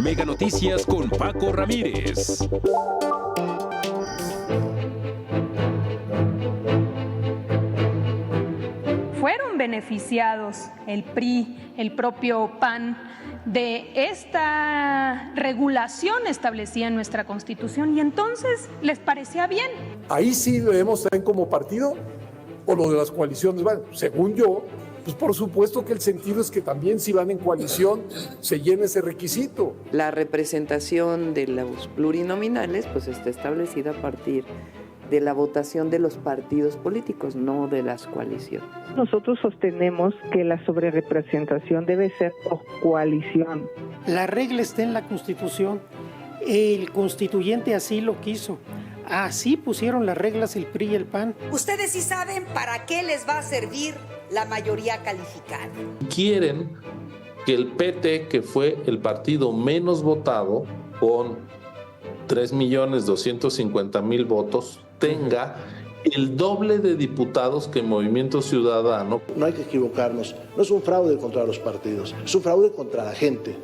Mega Noticias con Paco Ramírez. Fueron beneficiados el PRI, el propio PAN, de esta regulación establecida en nuestra Constitución, y entonces les parecía bien. Ahí sí lo vemos también como partido, o lo de las coaliciones. Bueno, según yo, pues por supuesto que el sentido es que también si van en coalición se llene ese requisito. La representación de los plurinominales pues está establecida a partir de la votación de los partidos políticos, no de las coaliciones. Nosotros sostenemos que la sobrerepresentación debe ser por coalición. La regla está en la Constitución, el constituyente así lo quiso, así pusieron las reglas el PRI y el PAN. Ustedes sí saben para qué les va a servir la mayoría calificada. Quieren que el PT, que fue el partido menos votado, con 3.250.000 votos, tenga el doble de diputados que Movimiento Ciudadano. No hay que equivocarnos, no es un fraude contra los partidos, es un fraude contra la gente.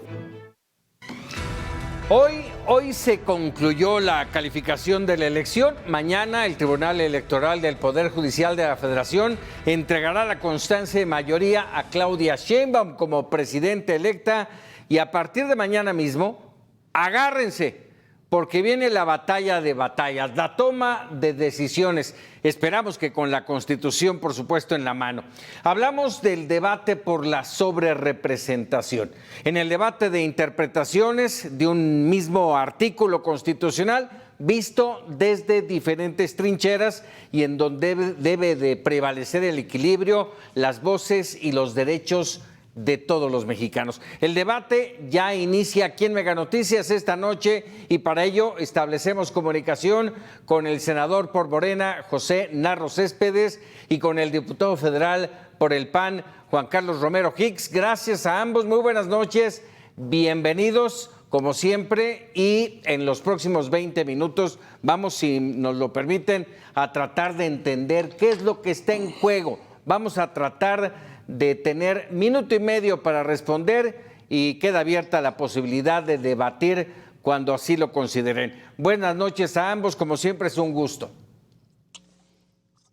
Hoy se concluyó la calificación de la elección. Mañana el Tribunal Electoral del Poder Judicial de la Federación entregará la constancia de mayoría a Claudia Sheinbaum como presidenta electa, y a partir de mañana mismo, agárrense, porque viene la batalla de batallas, la toma de decisiones. Esperamos que con la Constitución, por supuesto, en la mano. Hablamos del debate por la sobrerepresentación. En el debate de interpretaciones de un mismo artículo constitucional, visto desde diferentes trincheras y en donde debe de prevalecer el equilibrio, las voces y los derechos de todos los mexicanos. El debate ya inicia aquí en Mega Noticias esta noche, y para ello establecemos comunicación con el senador por Morena, José Narro Céspedes, y con el diputado federal por el PAN, Juan Carlos Romero Hicks. Gracias a ambos, muy buenas noches, bienvenidos como siempre, y en los próximos 20 minutos vamos, si nos lo permiten, a tratar de entender qué es lo que está en juego. Vamos a tratar de tener minuto y medio para responder, y queda abierta la posibilidad de debatir cuando así lo consideren. Buenas noches a ambos, como siempre es un gusto.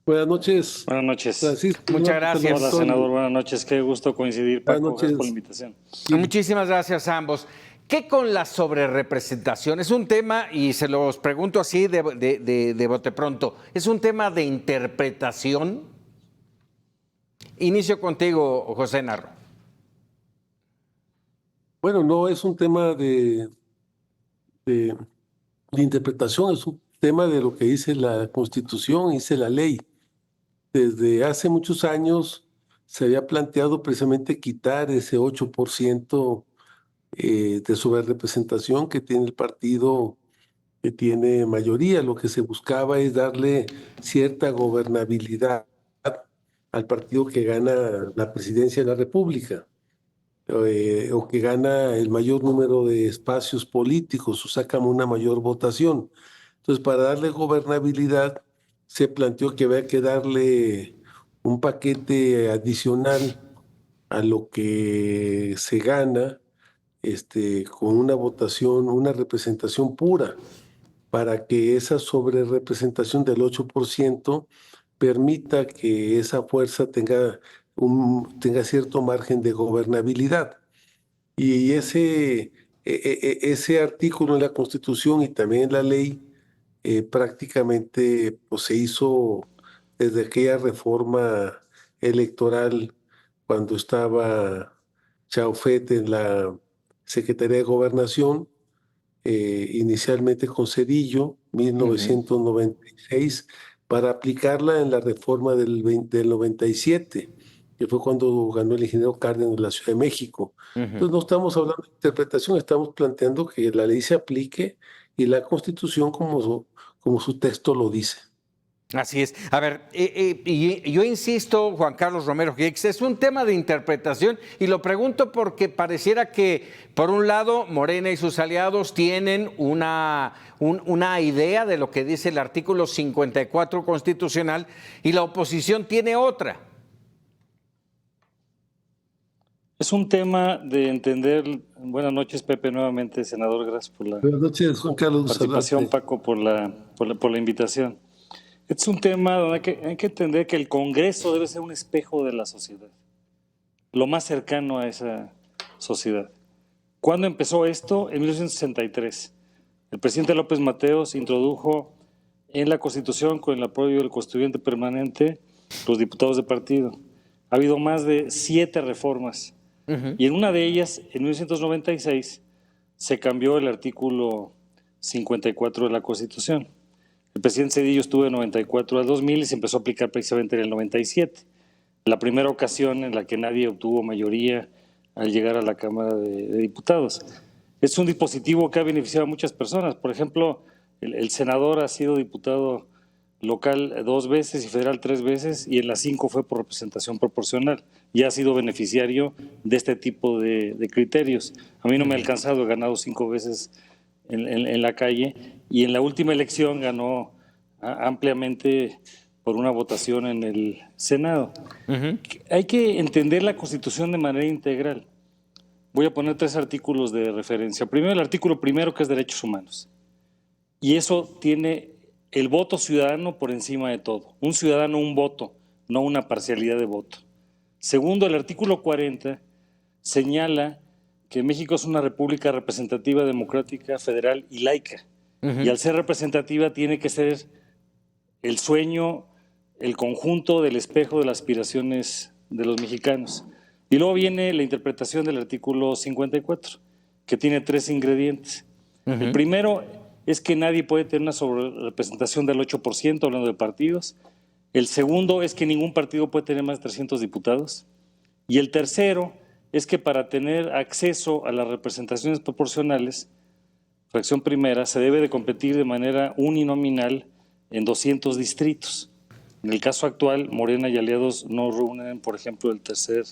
Buenas noches. Buenas noches. Francisco, muchas gracias. Hola, senador, buenas noches, qué gusto coincidir, Paco, gracias por la invitación. Sí. Muchísimas gracias a ambos. ¿Qué con la sobrerepresentación? Es un tema, y se los pregunto así de bote pronto, ¿es un tema de interpretación? Inicio contigo, José Narro. Bueno, no es un tema de interpretación, es un tema de lo que dice la Constitución, dice la ley. Desde hace muchos años se había planteado precisamente quitar ese 8% de sobrerepresentación que tiene el partido que tiene mayoría. Lo que se buscaba es darle cierta gobernabilidad al partido que gana la presidencia de la República, o que gana el mayor número de espacios políticos, o saca una mayor votación. Entonces, para darle gobernabilidad, se planteó que había que darle un paquete adicional a lo que se gana, con una votación, una representación pura, para que esa sobrerepresentación del 8% permita que esa fuerza tenga cierto margen de gobernabilidad. Y ese artículo en la Constitución y también en la ley prácticamente pues, se hizo desde aquella reforma electoral cuando estaba Chaufet en la Secretaría de Gobernación, inicialmente con Zedillo, 1996, para aplicarla en la reforma del 97, que fue cuando ganó el ingeniero Cárdenas de la Ciudad de México. Entonces no estamos hablando de interpretación, estamos planteando que la ley se aplique y la Constitución como su texto lo dice. Así es. A ver, yo insisto, Juan Carlos Romero Hicks, es un tema de interpretación, y lo pregunto porque pareciera que, por un lado, Morena y sus aliados tienen una idea de lo que dice el artículo 54 constitucional, y la oposición tiene otra. Es un tema de entender. Buenas noches, Pepe, nuevamente, senador. Gracias por la Buenas noches, Juan Carlos. participación, Paco, por la invitación. Es un tema donde hay que entender que el Congreso debe ser un espejo de la sociedad, lo más cercano a esa sociedad. ¿Cuándo empezó esto? En 1963. El presidente López Mateos introdujo en la Constitución, con el apoyo del constituyente permanente, los diputados de partido. Ha habido más de 7 reformas. Y en una de ellas, en 1996, se cambió el artículo 54 de la Constitución. El presidente Zedillo estuvo de 94 al 2000 y se empezó a aplicar precisamente en el 97. La primera ocasión en la que nadie obtuvo mayoría al llegar a la Cámara de Diputados. Es un dispositivo que ha beneficiado a muchas personas. Por ejemplo, el senador ha sido diputado local 2 veces y federal 3 veces, y en las 5 fue por representación proporcional. Ya ha sido beneficiario de este tipo de criterios. A mí no me ha alcanzado, he ganado 5 veces en la calle, y en la última elección ganó ampliamente por una votación en el Senado. Hay que entender la Constitución de manera integral. Voy a poner 3 artículos de referencia. Primero, el artículo primero, que es derechos humanos. Y eso tiene el voto ciudadano por encima de todo. Un ciudadano, un voto, no una parcialidad de voto. Segundo, el artículo 40 señala que México es una república representativa, democrática, federal y laica. Y al ser representativa tiene que ser el sueño, el conjunto del espejo de las aspiraciones de los mexicanos. Y luego viene la interpretación del artículo 54, que tiene 3 ingredientes. El primero es que nadie puede tener una sobrerepresentación del 8%, hablando de partidos. El segundo es que ningún partido puede tener más de 300 diputados. Y el tercero es que para tener acceso a las representaciones proporcionales, fracción primera, se debe de competir de manera uninominal en 200 distritos. En el caso actual, Morena y aliados no reúnen, por ejemplo, el tercer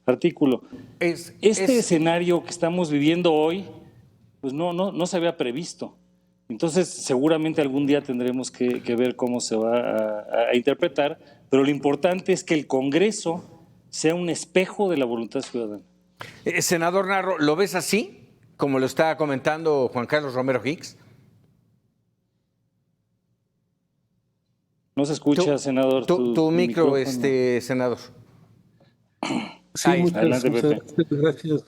artículo. Este escenario que estamos viviendo hoy, pues no se había previsto. Entonces, seguramente algún día tendremos que ver cómo se va a interpretar, pero lo importante es que el Congreso sea un espejo de la voluntad ciudadana. Senador Narro, ¿lo ves así, como lo está comentando Juan Carlos Romero Hicks? No se escucha, senador. Tu micro, senador. Sí, muchas gracias.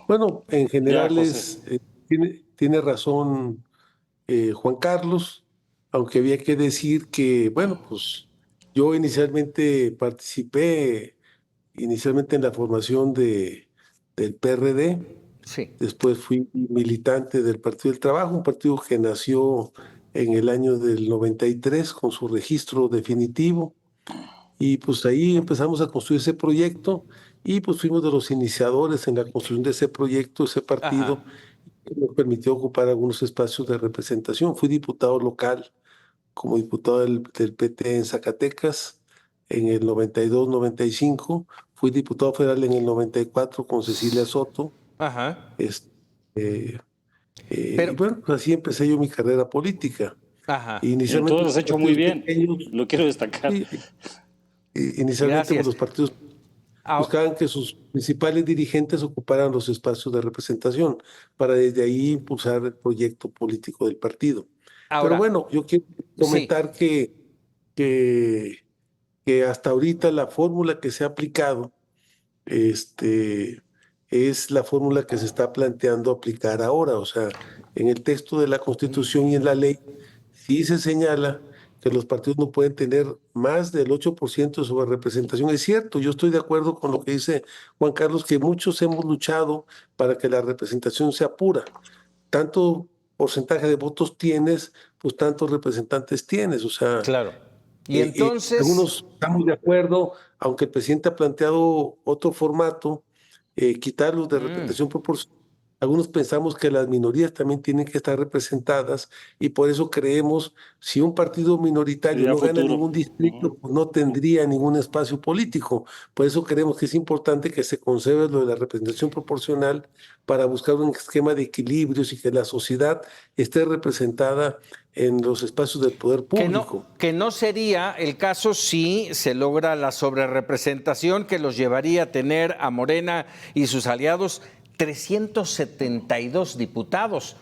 Bueno, en general tiene razón Juan Carlos, aunque había que decir que, bueno, pues yo inicialmente participé en la formación del PRD, después fui militante del Partido del Trabajo, un partido que nació en el año del 93 con su registro definitivo, y pues ahí empezamos a construir ese proyecto y pues fuimos de los iniciadores en la construcción de ese proyecto, ese partido, que nos permitió ocupar algunos espacios de representación. Fui diputado local como diputado del PT en Zacatecas en el 92-95, fui diputado federal en el 94 con Cecilia Soto. Y bueno, pues así empecé yo mi carrera política. Inicialmente todo lo has hecho muy bien, lo quiero destacar. Inicialmente los partidos buscaban que sus principales dirigentes ocuparan los espacios de representación para desde ahí impulsar el proyecto político del partido. Pero bueno, yo quiero comentar que hasta ahorita la fórmula que se ha aplicado es la fórmula que se está planteando aplicar ahora. O sea, en el texto de la Constitución y en la ley sí se señala que los partidos no pueden tener más del 8% de sobrerepresentación. Es cierto, yo estoy de acuerdo con lo que dice Juan Carlos, que muchos hemos luchado para que la representación sea pura. Tanto porcentaje de votos tienes, pues tantos representantes tienes. O sea, claro. Y entonces algunos estamos de acuerdo, aunque el presidente ha planteado otro formato, quitarlos de representación proporcional, Algunos pensamos que las minorías también tienen que estar representadas y por eso creemos, si un partido minoritario no gana ningún distrito, pues no tendría ningún espacio político. Por eso creemos que es importante que se conserve lo de la representación proporcional para buscar un esquema de equilibrios y que la sociedad esté representada en los espacios del poder público. Que no sería el caso si se logra la sobrerepresentación que los llevaría a tener a Morena y sus aliados 372 diputados.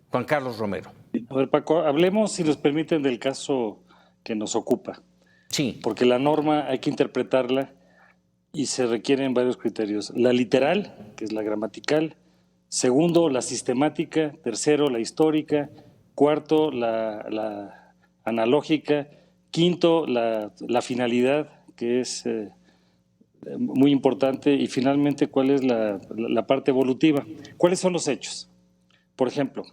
Juan Carlos Romero. A ver, Paco, hablemos, si nos permiten, del caso que nos ocupa. Sí. Porque la norma hay que interpretarla y se requieren varios criterios. La literal, que es la gramatical. Segundo, la sistemática. Tercero, la histórica. Cuarto, la analógica. Quinto, la finalidad, que es muy importante. Y finalmente, ¿cuál es la parte evolutiva? ¿Cuáles son los hechos? Por ejemplo,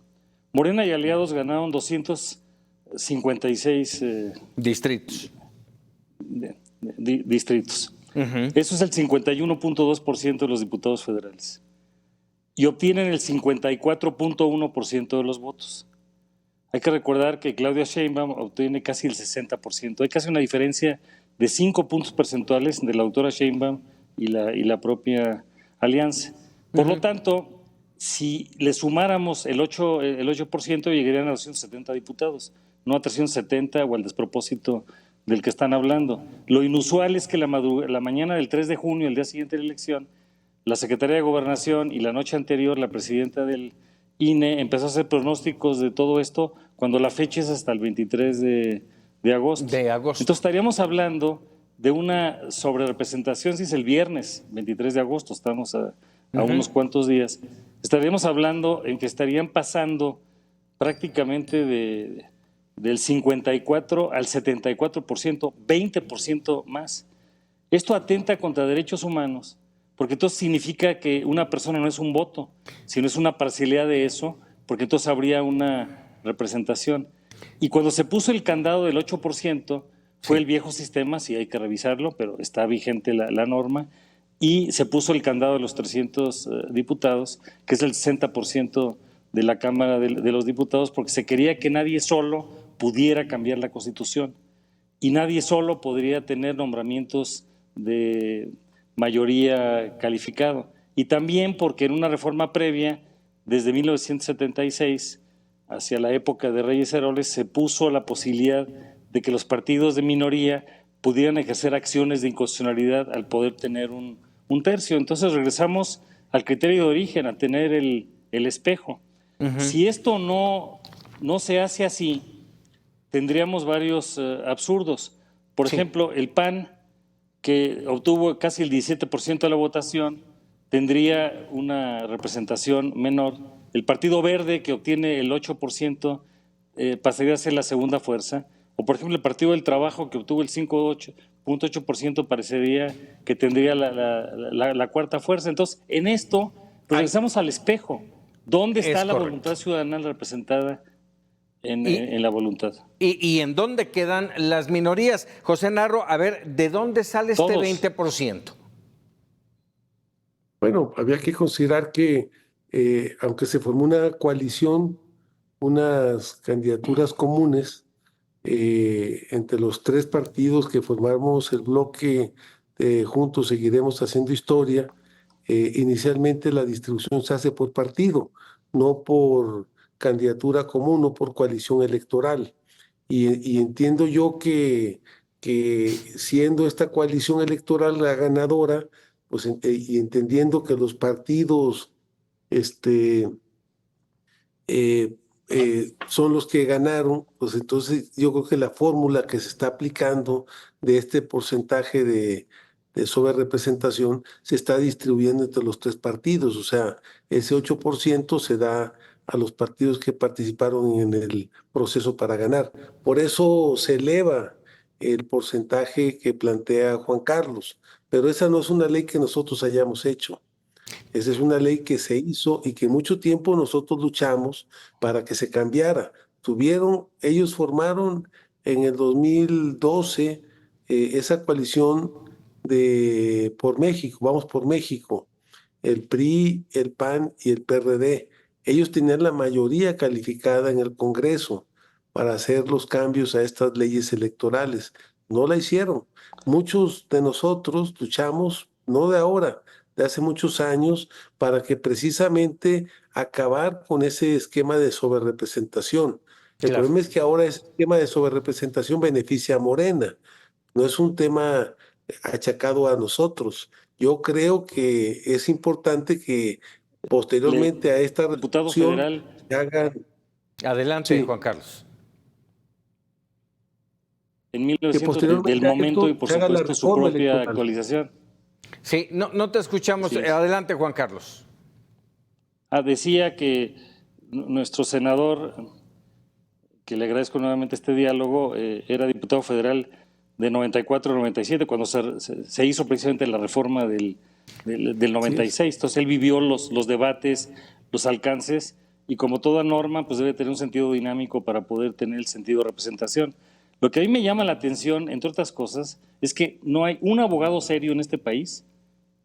Morena y aliados ganaron 256 distritos. Distritos. Eso es el 51.2% de los diputados federales. Y obtienen el 54.1% de los votos. Hay que recordar que Claudia Sheinbaum obtiene casi el 60%. Hay casi una diferencia de 5 puntos porcentuales de la doctora Sheinbaum y la propia alianza. Por lo tanto, si le sumáramos el 8% llegarían a 270 diputados, no a 370 o al despropósito del que están hablando. Lo inusual es que la mañana del 3 de junio, el día siguiente de la elección, la Secretaría de Gobernación y la noche anterior la presidenta del INE empezó a hacer pronósticos de todo esto cuando la fecha es hasta el 23 de agosto. Entonces estaríamos hablando de una sobrerepresentación, si es el viernes 23 de agosto, estamos a unos cuantos días, estaríamos hablando en que estarían pasando prácticamente del 54 al 74%, 20% más. Esto atenta contra derechos humanos, porque entonces significa que una persona no es un voto, sino es una parcialidad de eso, porque entonces habría una representación. Y cuando se puso el candado del 8%, fue el viejo sistema, sí hay que revisarlo, pero está vigente la norma, y se puso el candado de los 300 diputados, que es el 60% de la Cámara de los Diputados, porque se quería que nadie solo pudiera cambiar la Constitución y nadie solo podría tener nombramientos de mayoría calificado. Y también porque en una reforma previa, desde 1976, hacia la época de Reyes Heroles, se puso la posibilidad de que los partidos de minoría pudieran ejercer acciones de inconstitucionalidad al poder tener un tercio. Entonces regresamos al criterio de origen, a tener el espejo. Si esto no se hace así, tendríamos varios absurdos. Por ejemplo, el PAN, que obtuvo casi el 17% de la votación, tendría una representación menor. El Partido Verde, que obtiene el 8%, pasaría a ser la segunda fuerza. O, por ejemplo, el Partido del Trabajo, que obtuvo el 5.8%, parecería que tendría la cuarta fuerza. Entonces, en esto, regresamos al espejo. ¿Dónde está la voluntad ciudadana representada en la voluntad? ¿Y en dónde quedan las minorías? José Narro, a ver, ¿de dónde sale este 20%? Bueno, había que considerar que, aunque se formó una coalición, unas candidaturas comunes, entre los tres partidos que formamos el bloque Juntos Seguiremos Haciendo Historia, inicialmente la distribución se hace por partido, no por candidatura común, no por coalición electoral. Y entiendo yo que siendo esta coalición electoral la ganadora, pues, y entendiendo que los partidos son los que ganaron, pues entonces yo creo que la fórmula que se está aplicando de este porcentaje de sobrerepresentación se está distribuyendo entre los tres partidos, o sea, ese 8% se da a los partidos que participaron en el proceso para ganar. Por eso se eleva el porcentaje que plantea Juan Carlos, pero esa no es una ley que nosotros hayamos hecho. Esa es una ley que se hizo y que mucho tiempo nosotros luchamos para que se cambiara. Ellos formaron en el 2012 esa coalición Vamos por México, el PRI, el PAN y el PRD. Ellos tenían la mayoría calificada en el Congreso para hacer los cambios a estas leyes electorales. No la hicieron. Muchos de nosotros luchamos, no de ahora, de hace muchos años, para que precisamente acabar con ese esquema de sobrerepresentación. El problema es que ahora ese esquema de sobrerepresentación beneficia a Morena. No es un tema achacado a nosotros. Yo creo que es importante que posteriormente a esta diputado resolución federal se hagan... Adelante, Juan Carlos. En 1900 del momento y por supuesto su propia actualización. Sí, no te escuchamos. Sí. Adelante, Juan Carlos. Decía que nuestro senador, que le agradezco nuevamente este diálogo, era diputado federal de 94 a 97, cuando se hizo precisamente la reforma del 96. Sí. Entonces él vivió los debates, los alcances, y como toda norma, pues debe tener un sentido dinámico para poder tener el sentido de representación. Lo que a mí me llama la atención, entre otras cosas, es que no hay un abogado serio en este país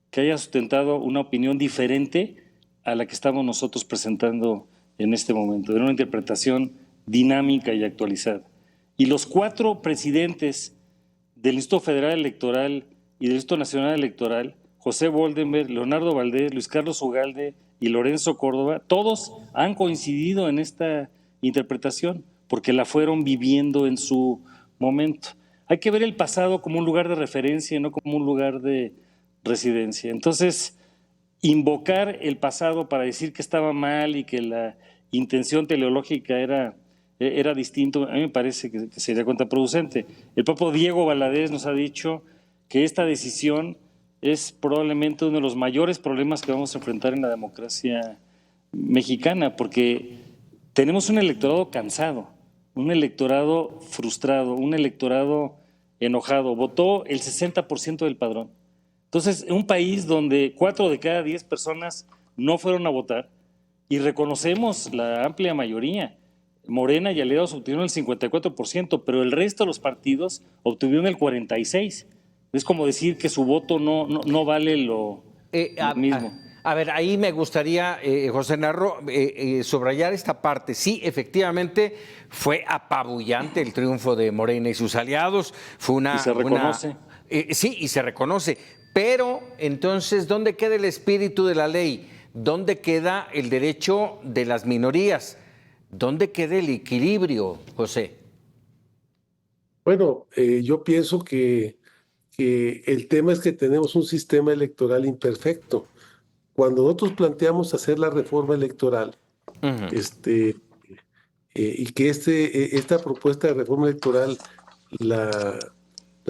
que haya sustentado una opinión diferente a la que estamos nosotros presentando en este momento, de una interpretación dinámica y actualizada. Y los 4 presidentes del Instituto Federal Electoral y del Instituto Nacional Electoral, José Boldenberg, Leonardo Valdés, Luis Carlos Ugalde y Lorenzo Córdoba, todos han coincidido en esta interpretación, porque la fueron viviendo en su momento. Hay que ver el pasado como un lugar de referencia, no como un lugar de residencia. Entonces, invocar el pasado para decir que estaba mal y que la intención teleológica era distinto, a mí me parece que sería contraproducente. El propio Diego Valadez nos ha dicho que esta decisión es probablemente uno de los mayores problemas que vamos a enfrentar en la democracia mexicana, porque tenemos un electorado cansado, un electorado frustrado, un electorado enojado. Votó el 60% del padrón. Entonces, en un país donde 4 de cada 10 personas no fueron a votar, y reconocemos la amplia mayoría, Morena y aliados obtuvieron el 54%, pero el resto de los partidos obtuvieron el 46%. Es como decir que su voto no vale lo mismo. A ver, ahí me gustaría, José Narro, subrayar esta parte. Sí, efectivamente, fue apabullante el triunfo de Morena y sus aliados. Fue una... Y se reconoce. Sí, y se reconoce. Pero, entonces, ¿dónde queda el espíritu de la ley? ¿Dónde queda el derecho de las minorías? ¿Dónde queda el equilibrio, José? Bueno, yo pienso que el tema es que tenemos un sistema electoral imperfecto. Cuando nosotros planteamos hacer la reforma electoral, y que esta propuesta de reforma electoral la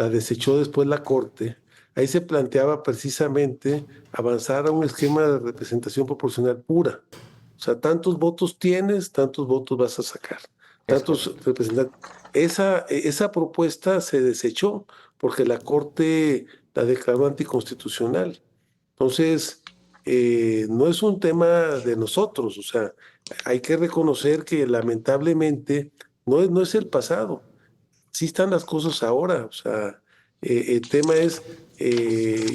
desechó después la Corte, ahí se planteaba precisamente avanzar a un esquema de representación proporcional pura. O sea, tantos votos tienes, tantos votos vas a sacar. Tantos representantes. Esa propuesta se desechó porque la Corte la declaró anticonstitucional. Entonces, no es un tema de nosotros. O sea, hay que reconocer que lamentablemente no es el pasado. Sí están las cosas ahora. O sea, el tema es,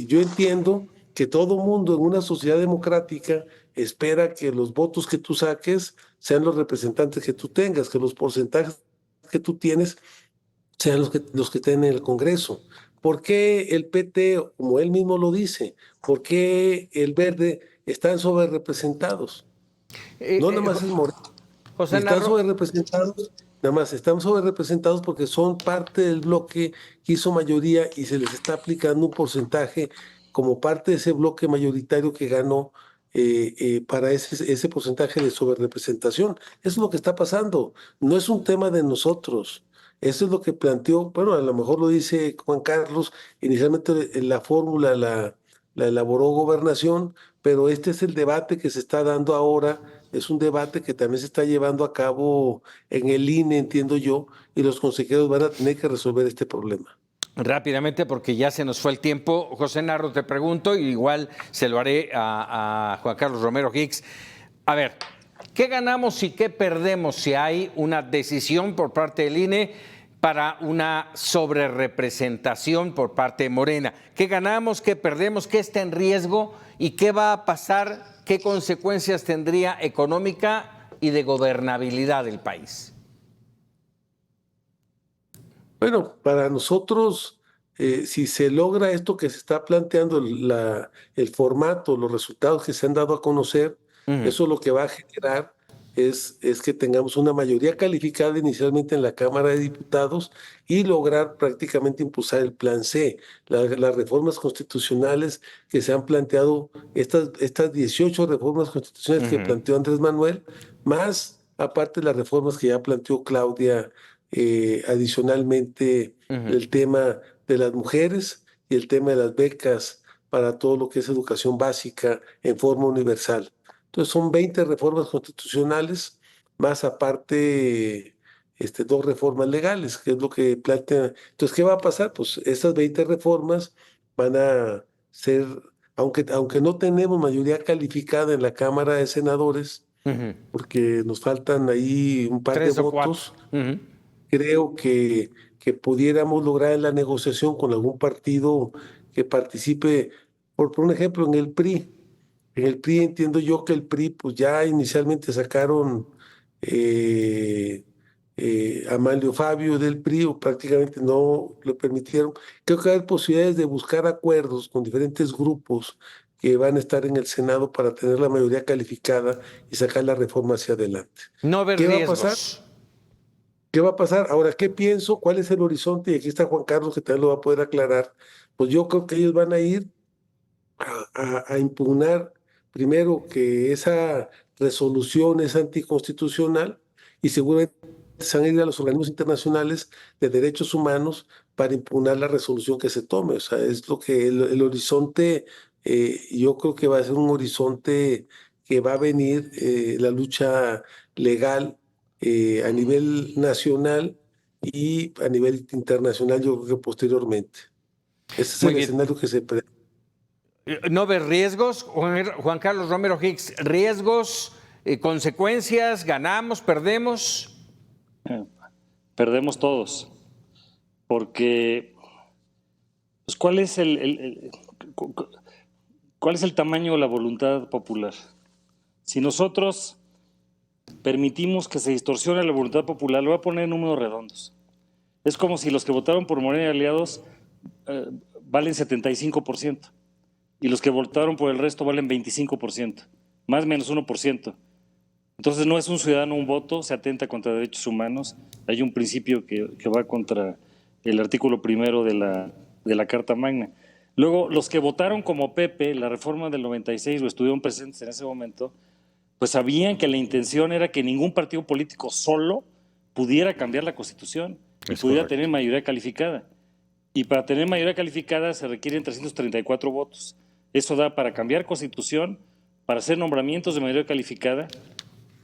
yo entiendo que todo mundo en una sociedad democrática espera que los votos que tú saques sean los representantes que tú tengas, que los porcentajes que tú tienes sean los que estén en el Congreso. ¿Por qué el PT, como él mismo lo dice, por qué el Verde están sobrerepresentados? No nada más es Moreno. Están sobrerepresentados, nada más están sobrerepresentados porque son parte del bloque que hizo mayoría y se les está aplicando un porcentaje como parte de ese bloque mayoritario que ganó para ese porcentaje de sobrerepresentación. Eso es lo que está pasando. No es un tema de nosotros. Eso es lo que planteó, bueno, a lo mejor lo dice Juan Carlos, inicialmente la fórmula la elaboró Gobernación, pero este es el debate que se está dando ahora, es un debate que también se está llevando a cabo en el INE, entiendo yo, y los consejeros van a tener que resolver este problema. Rápidamente, porque ya se nos fue el tiempo, José Narro, te pregunto, y igual se lo haré a Juan Carlos Romero Hicks. A ver, ¿qué ganamos y qué perdemos si hay una decisión por parte del INE para una sobrerepresentación por parte de Morena. ¿Qué ganamos, qué perdemos, qué está en riesgo y qué va a pasar, qué consecuencias tendría económica y de gobernabilidad del país? Bueno, para nosotros, si se logra esto que se está planteando, el formato, los resultados que se han dado a conocer, eso lo que va a generar es que tengamos una mayoría calificada inicialmente en la Cámara de Diputados y lograr prácticamente impulsar el Plan C, las reformas constitucionales que se han planteado, estas 18 reformas constitucionales que planteó Andrés Manuel, más aparte las reformas que ya planteó Claudia, adicionalmente el tema de las mujeres y el tema de las becas para todo lo que es educación básica en forma universal. Entonces son 20 reformas constitucionales, más aparte 2 reformas legales, que es lo que plantea. Entonces, ¿qué va a pasar? Pues esas 20 reformas van a ser, aunque no tenemos mayoría calificada en la Cámara de Senadores, porque nos faltan ahí un par de votos, creo que pudiéramos lograr en la negociación con algún partido que participe, por un ejemplo, en el PRI. En el PRI entiendo yo que el PRI pues ya inicialmente sacaron a Manlio Fabio del PRI, o prácticamente no lo permitieron. Creo que hay posibilidades de buscar acuerdos con diferentes grupos que van a estar en el Senado para tener la mayoría calificada y sacar la reforma hacia adelante. No haber ¿Qué riesgos. va a pasar? ¿Qué va a pasar? Ahora, ¿qué pienso? ¿Cuál es el horizonte? Y aquí está Juan Carlos, que también lo va a poder aclarar. Pues yo creo que ellos van a ir a impugnar primero que esa resolución es anticonstitucional y seguramente se van a ir a los organismos internacionales de derechos humanos para impugnar la resolución que se tome. O sea, es lo que el horizonte, yo creo que va a ser un horizonte que va a venir la lucha legal a nivel nacional y a nivel internacional, yo creo que posteriormente. Ese es el escenario que se presenta. ¿No ves riesgos, Juan Carlos Romero Hicks? ¿Riesgos, consecuencias, ganamos, perdemos? Perdemos todos, porque pues, ¿cuál es el tamaño de la voluntad popular? Si nosotros permitimos que se distorsione la voluntad popular, lo voy a poner en números redondos. Es como si los que votaron por Morena y aliados valen 75%. Y los que votaron por el resto valen 25%, más o menos 1%. Entonces no es un ciudadano un voto, se atenta contra derechos humanos. Hay un principio que va contra el artículo 1 de la Carta Magna. Luego, los que votaron como Pepe, la reforma del 96, o estuvieron presentes en ese momento, pues sabían que la intención era que ningún partido político solo pudiera cambiar la Constitución y pudiera tener mayoría calificada. Y para tener mayoría calificada se requieren 334 votos. Eso da para cambiar Constitución, para hacer nombramientos de mayoría calificada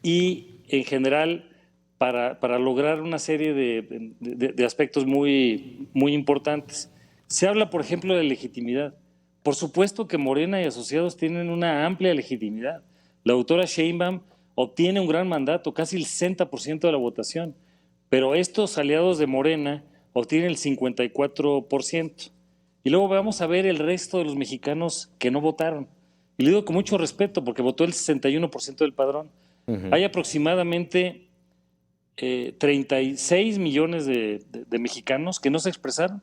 y, en general, para lograr una serie de aspectos muy, muy importantes. Se habla, por ejemplo, de legitimidad. Por supuesto que Morena y asociados tienen una amplia legitimidad. La doctora Sheinbaum obtiene un gran mandato, casi el 60% de la votación, pero estos aliados de Morena obtienen el 54%. Y luego vamos a ver el resto de los mexicanos que no votaron. Y le digo con mucho respeto porque votó el 61% del padrón. Hay aproximadamente 36 millones de mexicanos que no se expresaron,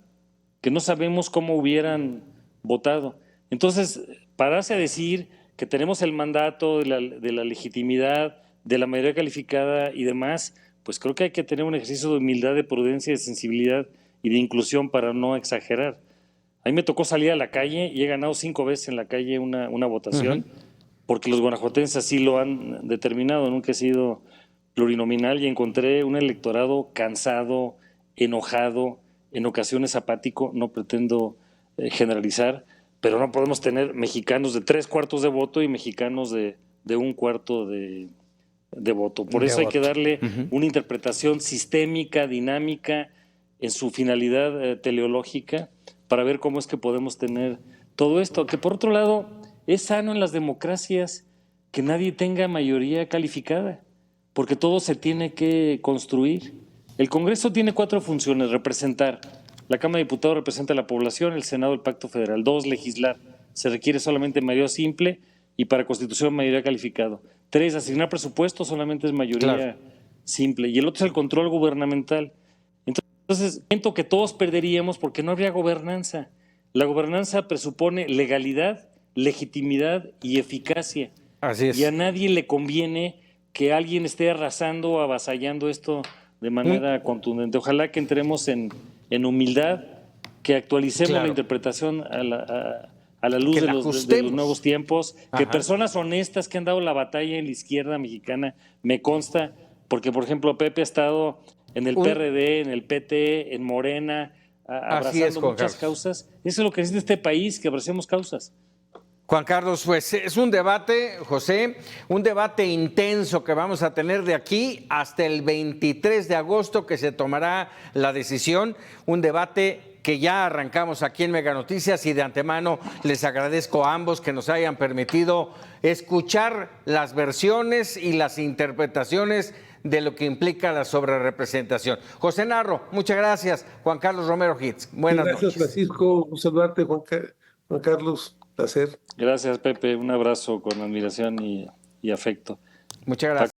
que no sabemos cómo hubieran votado. Entonces, pararse a decir que tenemos el mandato de la legitimidad, de la mayoría calificada y demás, pues creo que hay que tener un ejercicio de humildad, de prudencia, de sensibilidad y de inclusión para no exagerar. A mí me tocó salir a la calle y he ganado 5 veces en la calle una votación, porque los guanajuatenses así lo han determinado. Nunca he sido plurinominal y encontré un electorado cansado, enojado, en ocasiones apático. No pretendo generalizar, pero no podemos tener mexicanos de 3/4 de voto y mexicanos de 1/4 de voto. Por eso hay que darle una interpretación sistémica, dinámica, en su finalidad teleológica, para ver cómo es que podemos tener todo esto. Que por otro lado, es sano en las democracias que nadie tenga mayoría calificada, porque todo se tiene que construir. El Congreso tiene 4 funciones: representar. La Cámara de Diputados representa a la población, el Senado el Pacto Federal. 2, legislar. Se requiere solamente mayoría simple y para Constitución mayoría calificado. 3, asignar presupuesto, solamente es mayoría simple. Y el otro es el control gubernamental. Entonces, siento que todos perderíamos porque no habría gobernanza. La gobernanza presupone legalidad, legitimidad y eficacia. Así es. Y a nadie le conviene que alguien esté arrasando o avasallando esto de manera contundente. Ojalá que entremos en humildad, que actualicemos la interpretación a la luz de los nuevos tiempos, que personas honestas que han dado la batalla en la izquierda mexicana, me consta, porque por ejemplo Pepe ha estado en el PRD, en el PT, en Morena, abrazando muchas causas. Eso es lo que necesita este país, que abracemos causas. Juan Carlos, pues es un debate, José, un debate intenso que vamos a tener de aquí hasta el 23 de agosto que se tomará la decisión, un debate que ya arrancamos aquí en Mega Noticias y de antemano les agradezco a ambos que nos hayan permitido escuchar las versiones y las interpretaciones de lo que implica la sobrerepresentación. José Narro, muchas gracias. Juan Carlos Romero Hitz, buenas noches. Gracias, Francisco. Un saludarte, Juan Carlos. Placer. Gracias, Pepe. Un abrazo con admiración y afecto. Muchas gracias.